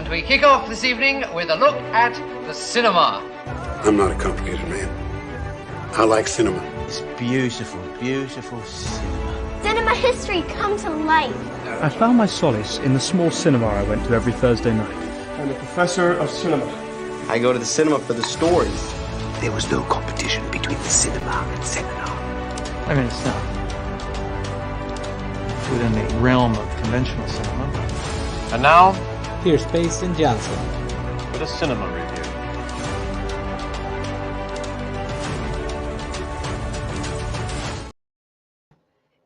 And we kick off this evening with a look at the cinema. I'm not a complicated man. I like cinema. It's beautiful, beautiful cinema. Cinema history come to life. I found my solace in the small cinema I went to every Thursday night. I'm a professor of cinema. I go to the cinema for the stories. There was no competition between the cinema and seminar. I mean, it's not within the realm of conventional cinema. And now, here's Pace and Johnson with a cinema review.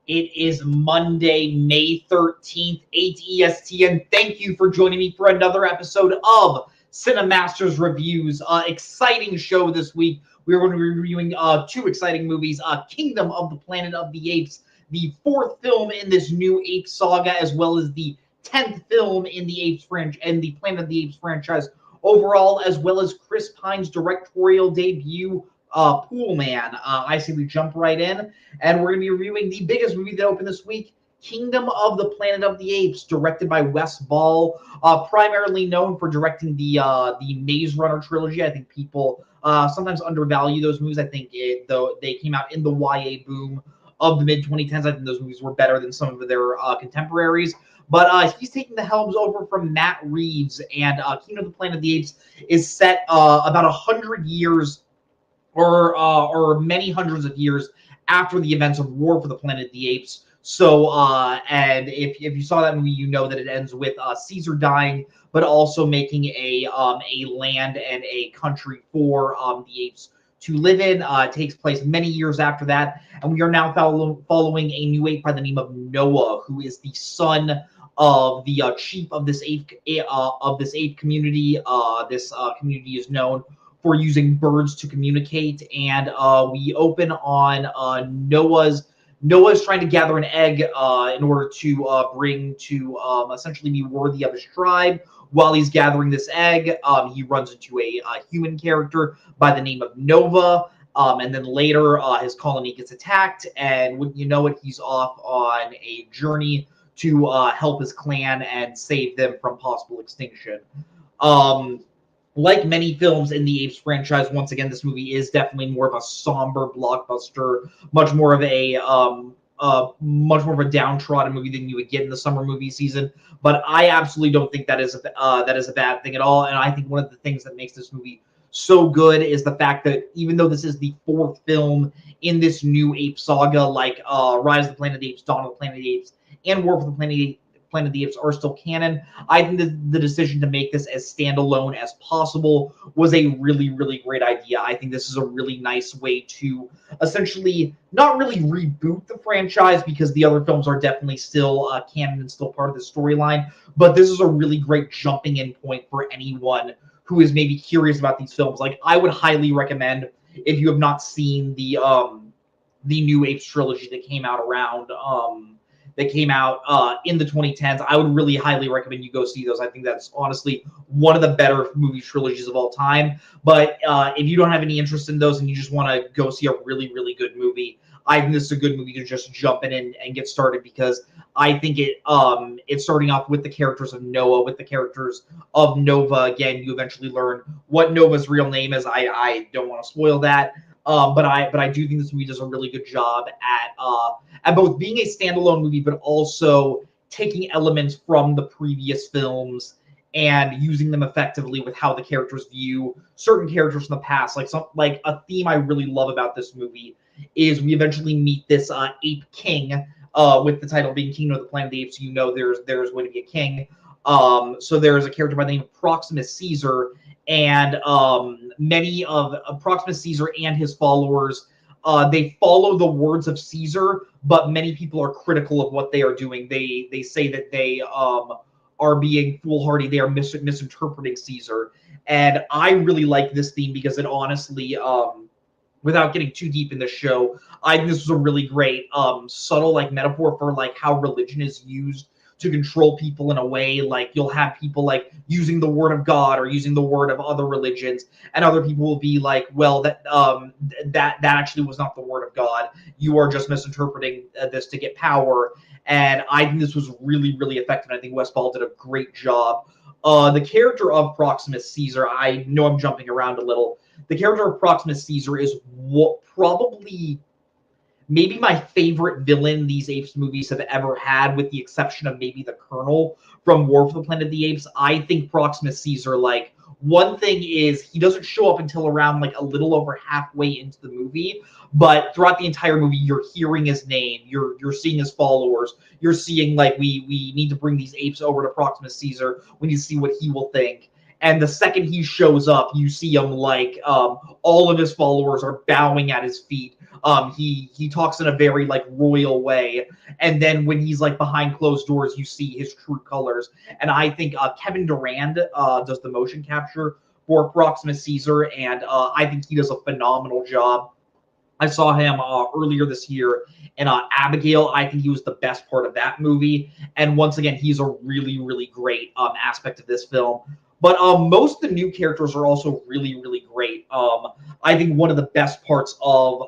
It is Monday, May 13th, 8 EST, and thank you for joining me for another episode of Cinematser's Reviews. Exciting show this week. We are going to be reviewing two exciting movies, Kingdom of the Planet of the Apes, the fourth film in this new Apes saga, as well as the 10th film in the Apes and the Planet of the Apes franchise overall, as well as Chris Pine's directorial debut, Pool Man. I say we jump right in, and we're going to be reviewing the biggest movie that opened this week, Kingdom of the Planet of the Apes, directed by Wes Ball, primarily known for directing the Maze Runner trilogy. I think people sometimes undervalue those movies. I think though they came out in the YA boom of the mid-2010s, I think those movies were better than some of their contemporaries. But he's taking the helms over from Matt Reeves, and Kingdom of the Planet of the Apes is set about 100 years or many hundreds of years after the events of War for the Planet of the Apes. So, and if you saw that movie, you know that it ends with Caesar dying, but also making a land and a country for the apes to live in. It takes place many years after that, and we are now following a new ape by the name of Noah, who is the son of the chief of this ape community. This community is known for using birds to communicate, and we open on Noah's trying to gather an egg in order to bring to essentially be worthy of his tribe. While he's gathering this egg, he runs into a human character by the name of Nova, and then later his colony gets attacked, and wouldn't you know it, he's off on a journey to help his clan and save them from possible extinction. Like many films in the Apes franchise, once again, this movie is definitely more of a somber blockbuster, much more of a downtrodden movie than you would get in the summer movie season. But I absolutely don't think that is a bad thing at all. And I think one of the things that makes this movie so good is the fact that even though this is the fourth film in this new Ape saga, like Rise of the Planet of the Apes, Dawn of the Planet of the Apes, and War for the Planet of the Apes are still canon, I think the decision to make this as standalone as possible was a really, really great idea. I think this is a really nice way to essentially not really reboot the franchise, because the other films are definitely still canon and still part of the storyline, but this is a really great jumping in point for anyone who is maybe curious about these films. Like, I would highly recommend, if you have not seen the new Apes trilogy that came out in the 2010s, I would really highly recommend you go see those. I think that's honestly one of the better movie trilogies of all time. But if you don't have any interest in those and you just want to go see a really, really good movie, I think this is a good movie to just jump in and get started, because I think it's starting off with the characters of Noah, with the characters of Nova. Again, you eventually learn what Nova's real name is. I don't want to spoil that. But I do think this movie does a really good job at both being a standalone movie, but also taking elements from the previous films and using them effectively with how the characters view certain characters from the past. Like a theme I really love about this movie is we eventually meet this ape king, with the title being Kingdom of the Planet of the Apes. So you know there's going to be a king. So there's a character by the name of Proximus Caesar. And many of Proximus Caesar and his followers, they follow the words of Caesar, but many people are critical of what they are doing. They say that they are being foolhardy. They are misinterpreting Caesar. And I really like this theme because it honestly, without getting too deep in the show, I think this was a really great subtle metaphor for how religion is used to control people in a way. Like, you'll have people using the word of God or using the word of other religions, and other people will be like, well, that actually was not the word of God. You are just misinterpreting this to get power. And I think this was really, really effective. I think Wes Ball did a great job The character of Proximus Caesar, I know I'm jumping around a little. The character of Proximus Caesar is what probably maybe my favorite villain these Apes movies have ever had, with the exception of maybe the Colonel from War for the Planet of the Apes. I think Proximus Caesar, like, one thing is he doesn't show up until around like a little over halfway into the movie, but throughout the entire movie, you're hearing his name, you're seeing his followers, you're seeing like we need to bring these apes over to Proximus Caesar. We need to see what he will think. And the second he shows up, you see him like all of his followers are bowing at his feet. He talks in a very like royal way, and then when he's like behind closed doors, you see his true colors. And I think Kevin Durand does the motion capture for Proximus Caesar, and I think he does a phenomenal job. I saw him earlier this year in Abigail. I think he was the best part of that movie. And once again, he's a really, really great aspect of this film. But most of the new characters are also really, really great. I think one of the best parts of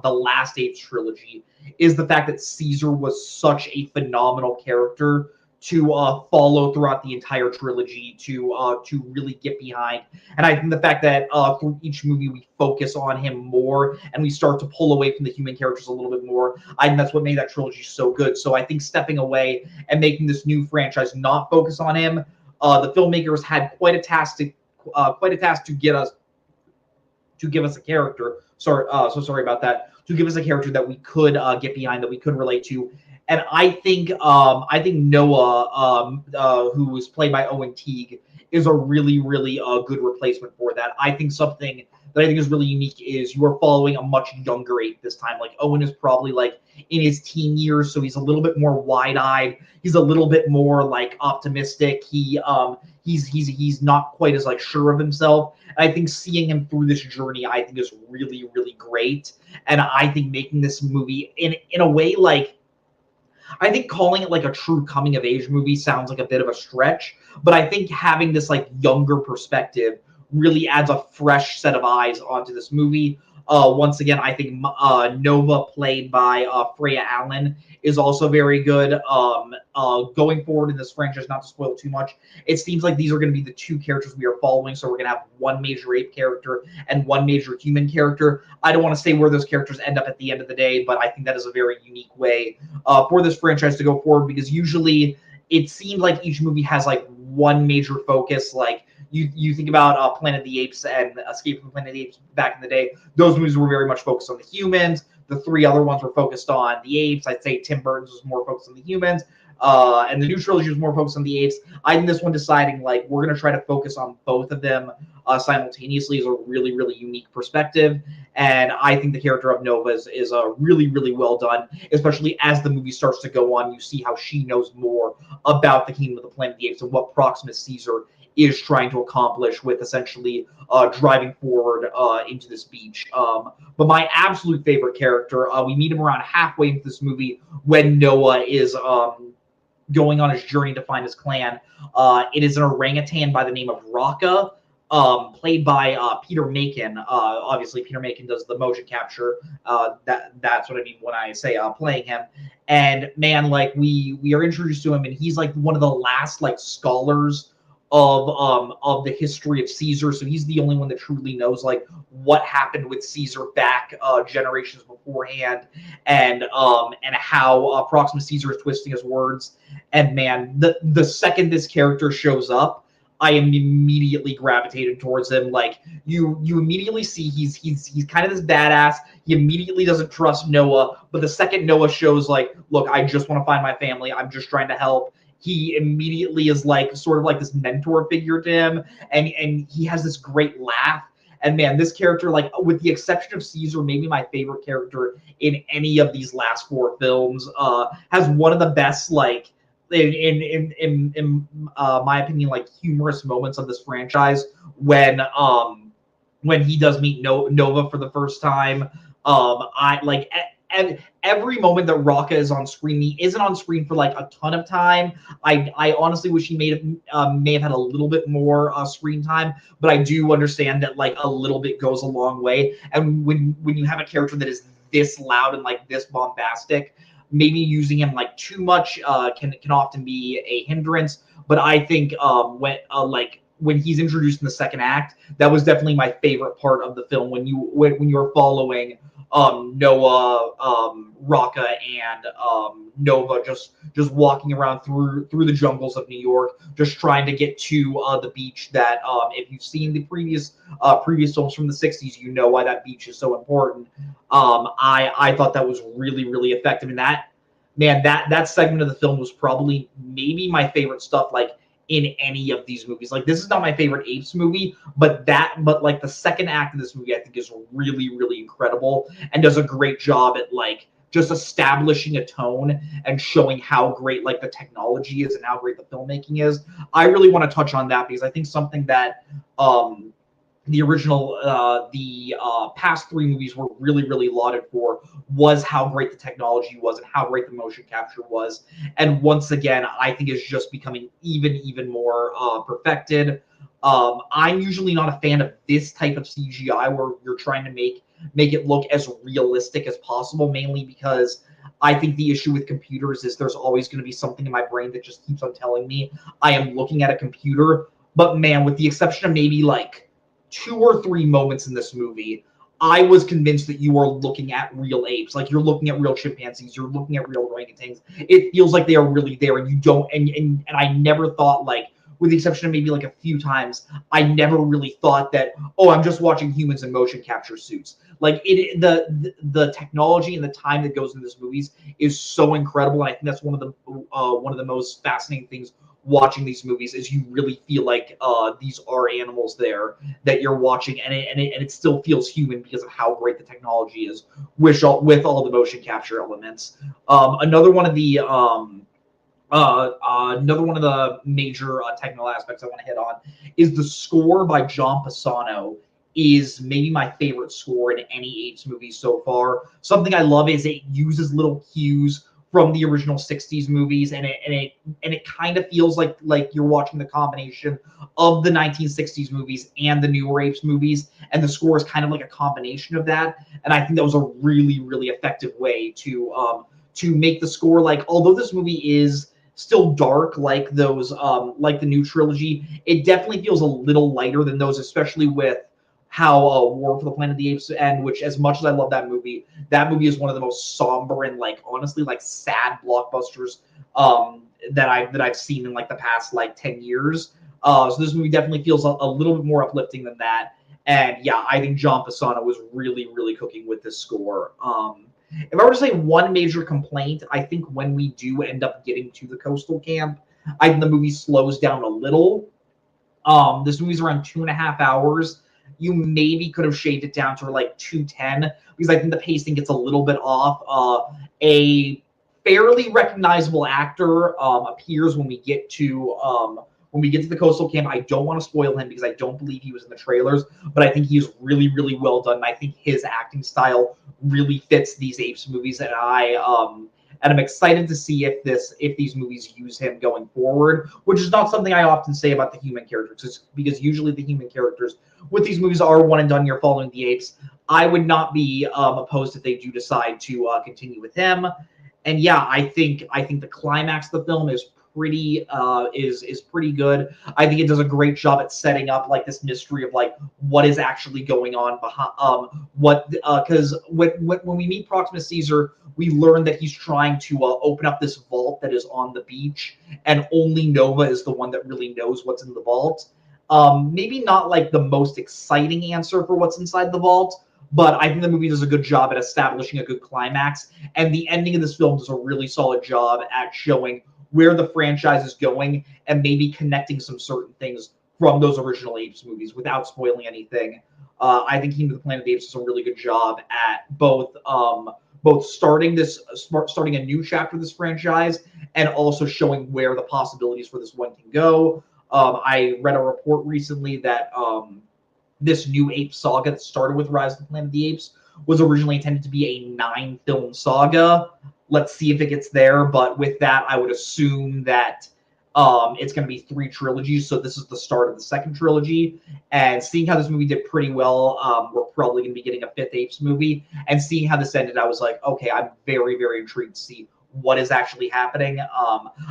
the last Apes trilogy is the fact that Caesar was such a phenomenal character to follow throughout the entire trilogy, to really get behind. And I think the fact that through each movie we focus on him more and we start to pull away from the human characters a little bit more, I think that's what made that trilogy so good. So I think stepping away and making this new franchise not focus on him, the filmmakers had quite a task to get us to give us a character. So sorry about that. To give us a character that we could get behind, that we could relate to. And I think Noah, who was played by Owen Teague, is a really, really good replacement for that. I think something that I think is really unique is you are following a much younger ape this time. Like Owen is probably like in his teen years, so he's a little bit more wide-eyed. He's a little bit more like optimistic. He's not quite as like sure of himself. And I think seeing him through this journey, I think is really, really great. And I think making this movie in a way like, I think calling it like a true coming of age movie sounds like a bit of a stretch, but I think having this like younger perspective really adds a fresh set of eyes onto this movie. Once again, I think Nova, played by Freya Allen, is also very good. Going forward in this franchise, not to spoil too much, it seems like these are going to be the two characters we are following. So we're going to have one major ape character and one major human character. I don't want to say where those characters end up at the end of the day, but I think that is a very unique way for this franchise to go forward, because usually it seemed like each movie has like one major focus. Like you think about Planet of the Apes and Escape from Planet of the Apes back in the day, those movies were very much focused on the humans. The three other ones were focused on the apes. I'd say Tim Burton's was more focused on the humans. And the new trilogy was more focused on the apes. I think this one deciding like we're going to try to focus on both of them simultaneously is a really, really unique perspective. And I think the character of Nova is really, really well done, especially as the movie starts to go on. You see how she knows more about the Kingdom of the Planet of the Apes and what Proximus Caesar is trying to accomplish with essentially driving forward into this beach. But my absolute favorite character, we meet him around halfway into this movie when Noah is going on his journey to find his clan. It is an orangutan by the name of Raka, played by Peter Macon. Obviously, Peter Macon does the motion capture. That's what I mean when I say playing him. And man, like we are introduced to him, and he's like one of the last like scholars of the history of Caesar. So he's the only one that truly knows like what happened with Caesar back generations beforehand, and how Proximus Caesar is twisting his words. And man, the second this character shows up, I am immediately gravitated towards him. Like you immediately see he's kind of this badass. He immediately doesn't trust Noah, but the second Noah shows like, look, I just want to find my family. I'm just trying to help. He immediately is like sort of like this mentor figure to him, and he has this great laugh. And man, this character, like with the exception of Caesar, maybe my favorite character in any of these last four films, has one of the best like in my opinion like humorous moments of this franchise when he does meet Nova for the first time. I like. Every moment that Raka is on screen, he isn't on screen for like a ton of time. I honestly wish he may have had a little bit more screen time, but I do understand that like a little bit goes a long way. And when you have a character that is this loud and like this bombastic, maybe using him like too much can often be a hindrance. But I think when he's introduced in the second act, that was definitely my favorite part of the film when you were following Noah, Raka, and Nova just walking around through the jungles of New York, just trying to get to the beach. That if you've seen the previous films from the '60s, you know why that beach is so important. I thought that was really effective, and that segment of the film was probably maybe my favorite stuff. Like in any of these movies. Like this is not my favorite Apes movie, but like the second act of this movie I think is really incredible and does a great job at like just establishing a tone and showing how great like the technology is and how great the filmmaking is. I really want to touch on that because I think something that the original past three movies were really lauded for was how great the technology was and how great the motion capture was, and once again I think it's just becoming even more perfected. I'm usually not a fan of this type of CGI where you're trying to make it look as realistic as possible, mainly because I think the issue with computers is there's always going to be something in my brain that just keeps on telling me I am looking at a computer. But man, with the exception of maybe like 2 or 3 moments in this movie, I was convinced that you are looking at real apes. Like you're looking at real chimpanzees, you're looking at real orangutans. It feels like they are really there, and you don't. And I never thought, like, with the exception of maybe like a few times, I never really thought that, oh, I'm just watching humans in motion capture suits. Like the technology and the time that goes into this movies is so incredible, and I think that's one of the most fascinating things watching these movies is you really feel like these are animals there that you're watching, and it still feels human because of how great the technology is with all the motion capture elements. Another one of the major technical aspects I want to hit on is the score by John Pisano. Is maybe my favorite score in any Apes movie so far. Something I love is it uses little cues from the original '60s movies, and it kind of feels like you're watching the combination of the 1960s movies and the newer Apes movies, and the score is kind of like a combination of that. And I think that was a really effective way to make the score, like, although this movie is still dark like those like the new trilogy, it definitely feels a little lighter than those, especially with how War for the Planet of the Apes, and which, as much as I love that movie is one of the most somber and like honestly like sad blockbusters that I've seen in like the past like 10 years. So this movie definitely feels a little bit more uplifting than that. And yeah, I think John Pisano was really cooking with this score. If I were to say one major complaint, I think when we do end up getting to the coastal camp, I think the movie slows down a little. This movie's around 2.5 hours. You maybe could have shaved it down to like 2:10 because I think the pacing gets a little bit off. A fairly recognizable actor appears when we get to the coastal camp. I don't want to spoil him because I don't believe he was in the trailers, but I think he's really well done. And I think his acting style really fits these Apes movies, and I'm excited to see if these movies use him going forward, which is not something I often say about the human characters, because usually the human characters with these movies are one and done. You're following the Apes. I would not be opposed if they do decide to continue with him. And yeah, I think the climax of the film is pretty pretty good. I think it does a great job at setting up like this mystery of like what is actually going on behind because when we meet Proxima Caesar, we learn that he's trying to open up this vault that is on the beach, and only Nova is the one that really knows what's in the vault. Maybe not like the most exciting answer for what's inside the vault, but I think the movie does a good job at establishing a good climax, and the ending of this film does a really solid job at showing where the franchise is going and maybe connecting some certain things from those original Apes movies without spoiling anything. I think Kingdom of the Planet of the Apes does a really good job at both starting a new chapter of this franchise and also showing where the possibilities for this one can go. I read a report recently that this new Ape saga that started with Rise of the Planet of the Apes was originally intended to be a 9-film saga. Let's see if it gets there, but with that, I would assume that it's going to be 3 trilogies, so this is the start of the second trilogy. And seeing how this movie did pretty well, we're probably going to be getting a 5th Apes movie. And seeing how this ended, I was like, okay, I'm very intrigued to see what is actually happening.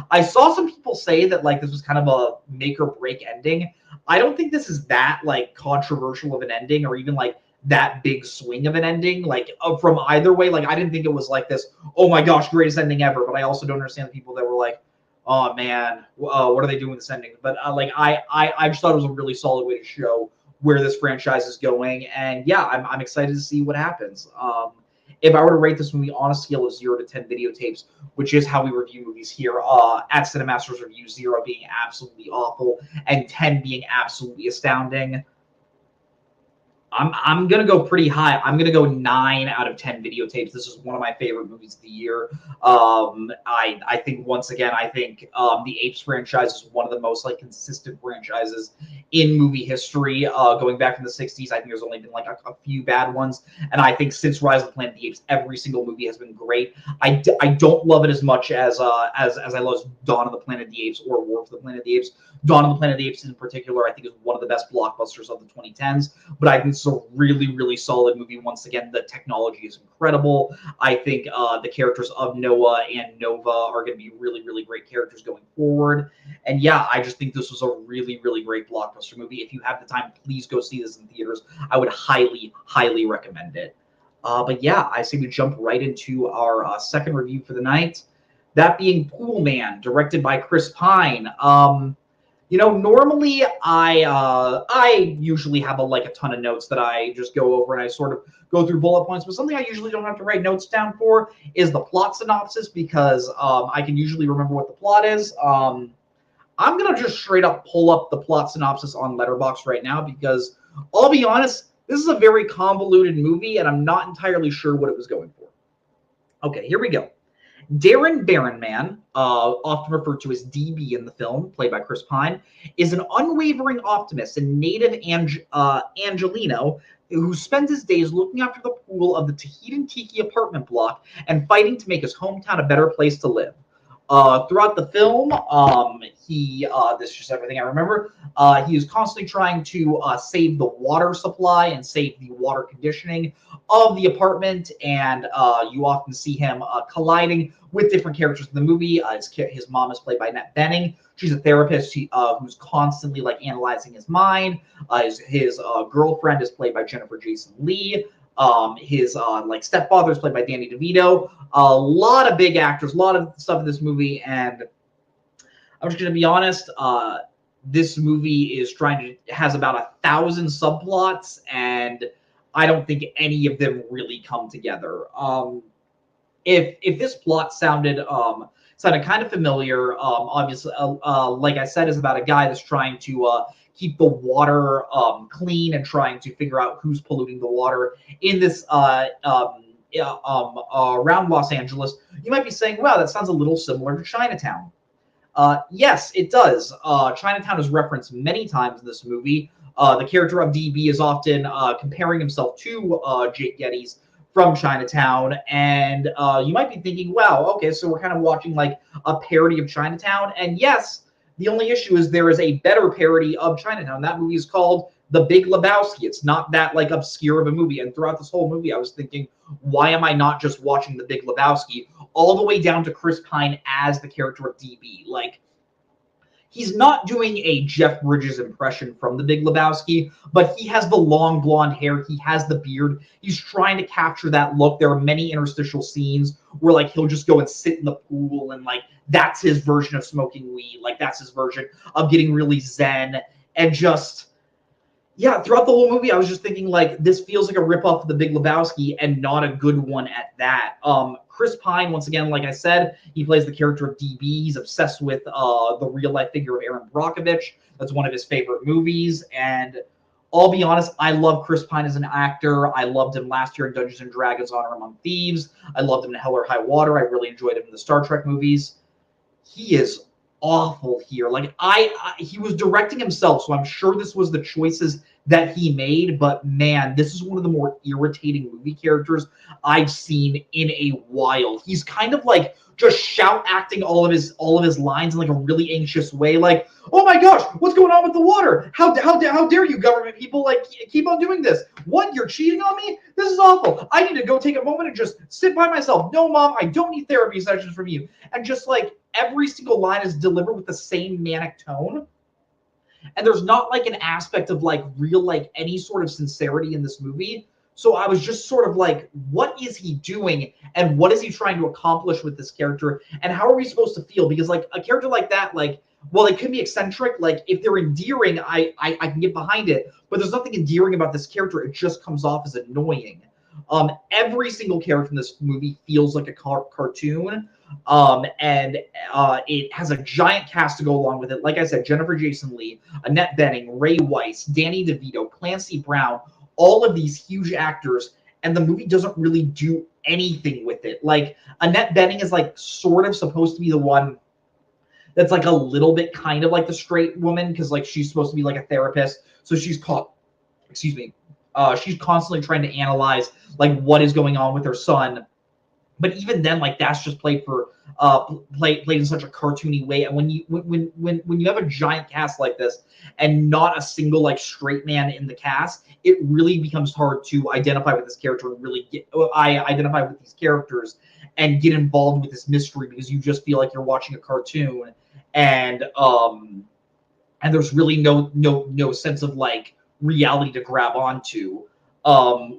I saw some people say that like this was kind of a make or break ending. I don't think this is that like controversial of an ending or even like that big swing of an ending. Like from either way, like I didn't think it was like this, oh my gosh, greatest ending ever. But I also don't understand the people that were like, oh man, what are they doing with this ending? But like I just thought it was a really solid way to show where this franchise is going. And yeah, I'm excited to see what happens. If I were to rate this movie on a scale of 0 to 10 videotapes, which is how we review movies here at Cinematser's Review, 0 being absolutely awful and 10 being absolutely astounding, I'm gonna go pretty high. I'm gonna go 9 out of 10 videotapes. This is one of my favorite movies of the year. I think once again, I think the Apes franchise is one of the most like consistent franchises in movie history. Going back from the 60s, I think there's only been like a few bad ones, and I think since Rise of the Planet of the Apes, every single movie has been great. I don't love it as much as I love Dawn of the Planet of the Apes or War for the Planet of the Apes. Dawn of the Planet of the Apes in particular, I think is one of the best blockbusters of the 2010s, but I think it's a really, really solid movie. Once again, the technology is incredible. I think the characters of Noah and Nova are going to be really, really great characters going forward. And yeah, I just think this was a really, really great blockbuster movie. If you have the time, please go see this in theaters. I would highly, highly recommend it. But yeah, I say we jump right into our second review for the night. That being Pool Man, directed by Chris Pine. You know, normally I usually have a ton of notes that I just go over and I sort of go through bullet points. But something I usually don't have to write notes down for is the plot synopsis because I can usually remember what the plot is. I'm gonna just straight up pull up the plot synopsis on Letterboxd right now because I'll be honest, this is a very convoluted movie and I'm not entirely sure what it was going for. Okay, here we go. Darren Barronman, often referred to as DB in the film, played by Chris Pine, is an unwavering optimist and native Angelino who spends his days looking after the pool of the Tahitian Tiki apartment block and fighting to make his hometown a better place to live. Throughout the film, this is just everything I remember. He is constantly trying to save the water supply and save the water conditioning of the apartment, and you often see him colliding with different characters in the movie. His mom is played by Annette Bening. She's a therapist who's constantly like analyzing his mind. His girlfriend is played by Jennifer Jason Leigh. His stepfather is played by Danny DeVito. A lot of big actors, a lot of stuff in this movie, and I'm just gonna be honest. This movie has about 1,000 subplots, and I don't think any of them really come together. If this plot sounded kind of familiar, obviously, like I said, is about a guy that's trying to keep the water clean and trying to figure out who's polluting the water in this around Los Angeles. You might be saying, wow, that sounds a little similar to Chinatown. Yes, it does. Chinatown is referenced many times in this movie. The character of DB is often comparing himself to Jake Geddes from Chinatown, and you might be thinking, wow, okay, so we're kind of watching like a parody of Chinatown. And yes, the only issue is there is a better parody of Chinatown. That movie is called The Big Lebowski. It's not that like obscure of a movie. And throughout this whole movie, I was thinking, why am I not just watching The Big Lebowski? All the way down to Chris Pine as the character of DB. Like, he's not doing a Jeff Bridges impression from The Big Lebowski, but he has the long blonde hair. He has the beard. He's trying to capture that look. There are many interstitial scenes where like he'll just go and sit in the pool and like that's his version of smoking weed. Like that's his version of getting really zen and just, yeah, throughout the whole movie, I was just thinking like this feels like a ripoff of The Big Lebowski and not a good one at that. Chris Pine, once again, like I said, he plays the character of DB. He's obsessed with the real life figure of Aaron Brockovich. That's one of his favorite movies. And I'll be honest, I love Chris Pine as an actor. I loved him last year in Dungeons and Dragons: Honor Among Thieves. I loved him in Hell or High Water. I really enjoyed him in the Star Trek movies. He is awful here. Like he was directing himself, so I'm sure this was the choices that he made, but man, this is one of the more irritating movie characters I've seen in a while. He's kind of like just shout acting all of his lines in like a really anxious way, like, "Oh my gosh, what's going on with the water? How dare you, government people, like keep on doing this? What, you're cheating on me? This is awful. I need to go take a moment and just sit by myself. No, mom, I don't need therapy sessions from you." And just like every single line is delivered with the same manic tone. And there's not like an aspect of like real, like any sort of sincerity in this movie. So I was just sort of like, what is he doing? And what is he trying to accomplish with this character? And how are we supposed to feel? Because like a character like that, like, well, it could be eccentric. Like if they're endearing, I can get behind it. But there's nothing endearing about this character. It just comes off as annoying. Every single character in this movie feels like a cartoon. And it has a giant cast to go along with it. Like I said, Jennifer Jason Leigh, Annette Bening, Ray Weiss, Danny DeVito, Clancy Brown, all of these huge actors, and the movie doesn't really do anything with it. Like Annette Bening is like sort of supposed to be the one that's like a little bit kind of like the straight woman, because like she's supposed to be like a therapist, so she's she's constantly trying to analyze like what is going on with her son. But even then, like that's just played in such a cartoony way. And when you have a giant cast like this and not a single like straight man in the cast, it really becomes hard to identify with this character and really identify with these characters and get involved with this mystery, because you just feel like you're watching a cartoon, and there's really no sense of like reality to grab onto.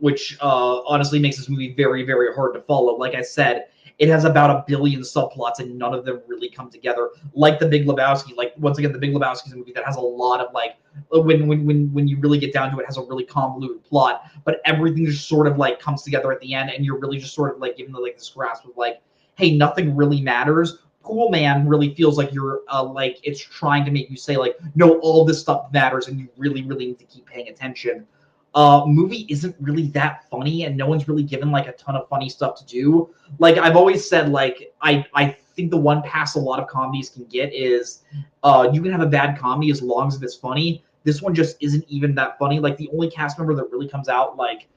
Which honestly makes this movie very, very hard to follow. Like I said, it has about 1 billion subplots and none of them really come together. Like The Big Lebowski, like once again, The Big Lebowski is a movie that has a lot of like, when you really get down to it, has a really convoluted plot, but everything just sort of like comes together at the end, and you're really just sort of like given like this grasp of like, hey, nothing really matters. Pool Man really feels like you're like it's trying to make you say like, no, all this stuff matters, and you really, really need to keep paying attention. Movie isn't really that funny, and no one's really given like a ton of funny stuff to do. Like I've always said, like I think the one pass a lot of comedies can get is you can have a bad comedy as long as it's funny. This one just isn't even that funny. Like the only cast member that really comes out like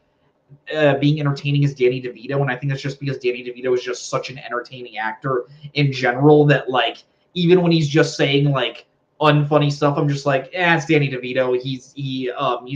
being entertaining is Danny DeVito, and I think that's just because Danny DeVito is just such an entertaining actor in general that like even when he's just saying like unfunny stuff, I'm just like, it's Danny DeVito. He's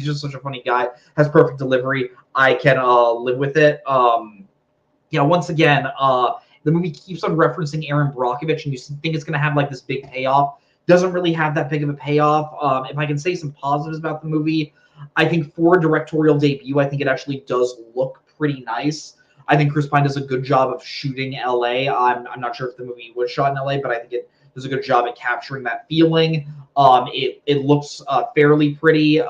just such a funny guy, has perfect delivery. I can live with it. Once again, the movie keeps on referencing Aaron Brockovich, and you think it's gonna have like this big payoff. Doesn't really have that big of a payoff. If I can say some positives about the movie, I think for a directorial debut, I think it actually does look pretty nice. I think Chris Pine does a good job of shooting LA. I'm not sure if the movie was shot in LA, but I think it does a good job at capturing that feeling. It looks fairly pretty.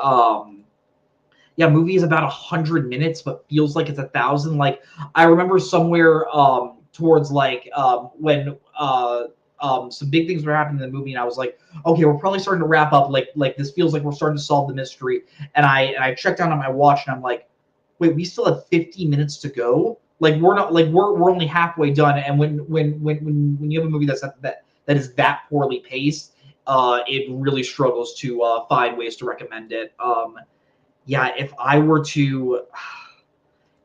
Movie is about 100 minutes, but feels like it's 1,000. Like I remember somewhere towards like when some big things were happening in the movie, and I was like, okay, we're probably starting to wrap up. Like this feels like we're starting to solve the mystery. And I checked down on my watch, and I'm like, wait, we still have 50 minutes to go. Like we're not like we're only halfway done. And when you have a movie that is that poorly paced, it really struggles to find ways to recommend it. If I were to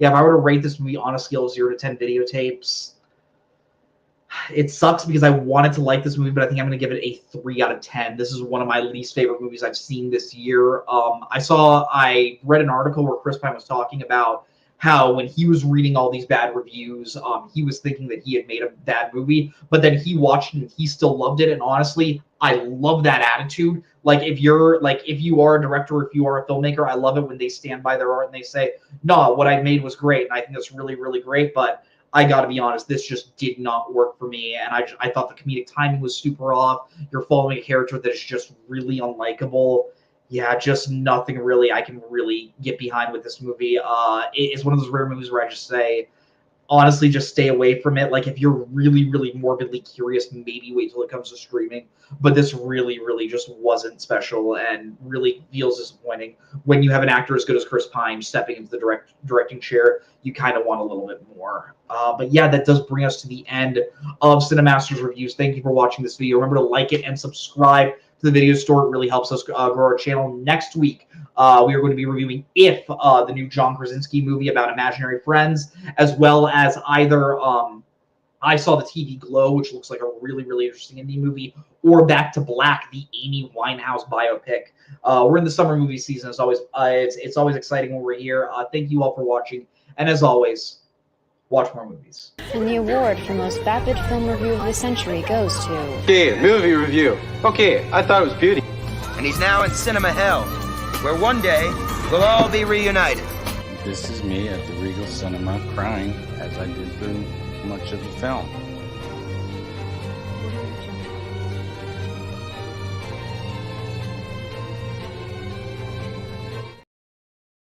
rate this movie on a scale of 0 to 10 videotapes, it sucks because I wanted to like this movie, but I think I'm going to give it a 3 out of 10. This is one of my least favorite movies I've seen this year. I read an article where Chris Pine was talking about how when he was reading all these bad reviews, he was thinking that he had made a bad movie, but then he watched it and he still loved it. And honestly, I love that attitude. Like if you are a director, or if you are a filmmaker, I love it when they stand by their art and they say, no, what I made was great. And I think that's really, really great. But I got to be honest, this just did not work for me. And I thought the comedic timing was super off. You're following a character that is just really unlikable. Yeah, just nothing really I can really get behind with this movie. It's one of those rare movies where I just say, honestly, just stay away from it. Like if you're really, really morbidly curious, maybe wait till it comes to streaming. But this really, really just wasn't special and really feels disappointing. When you have an actor as good as Chris Pine stepping into the directing chair, you kind of want a little bit more. But yeah, that does bring us to the end of Cinematser's reviews. Thank you for watching this video. Remember to like it and subscribe to the video store. It really helps us grow our channel. Next week, we are going to be reviewing If, the new John Krasinski movie about imaginary friends, as well as either I Saw the TV Glow, which looks like a really, really interesting indie movie, or Back to Black, the Amy Winehouse biopic. We're in the summer movie season, as always. It's always exciting when we're here. Thank you all for watching, and as always, watch more movies. And the award for most vapid film review of the century goes to... Okay, movie review. Okay, I thought it was Beauty. And he's now in cinema hell, where one day we'll all be reunited. This is me at the Regal Cinema crying as I did through much of the film.